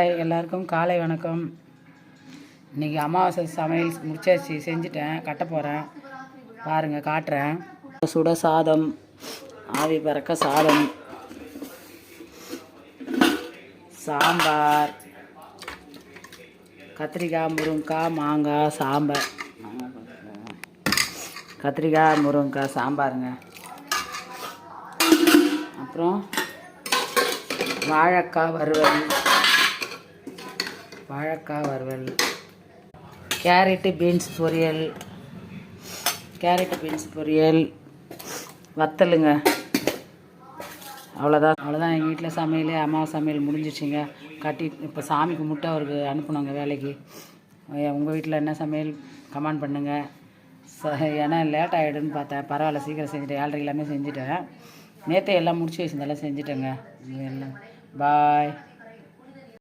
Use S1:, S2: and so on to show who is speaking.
S1: Hi எல்லாருக்கும் காலை வணக்கம். இன்றைக்கி அமாவாசை சமையல் முடிச்சாச்சு, செஞ்சுட்டேன், கட்ட போகிறேன். பாருங்கள், காட்டுறேன். சுட சாதம், ஆவி பறக்க சாதம், சாம்பார், கத்திரிக்காய், முருங்கைக்காய், மாங்காய் சாம்பார். கத்திரிக்காய் முருங்கைக்காய் சாம்பாருங்க. அப்புறம் வாழைக்காய் வறுவல், கேரட்டு பீன்ஸ் பொரியல், வத்தலுங்க. அவ்வளோதான் எங்கள் வீட்டில் சமையல். அம்மா சமையல் முடிஞ்சிச்சுங்க. கட்டி இப்போ சாமி கும்பிட்டு அவருக்கு அனுப்பணுங்க வேலைக்கு. உங்கள் வீட்டில் என்ன சமையல் கமெண்ட் பண்ணுங்கள். ஏன்னா லேட் ஆகிடுன்னு பார்த்தேன். பரவாயில்ல, சீக்கிரம் செஞ்சுட்டேன். 7:30 எல்லாமே செஞ்சுட்டேன். நேற்று எல்லாம் முடிச்சு வச்சுருந்தெல்லாம் செஞ்சுட்டேங்க. எல்லாம் பாய்.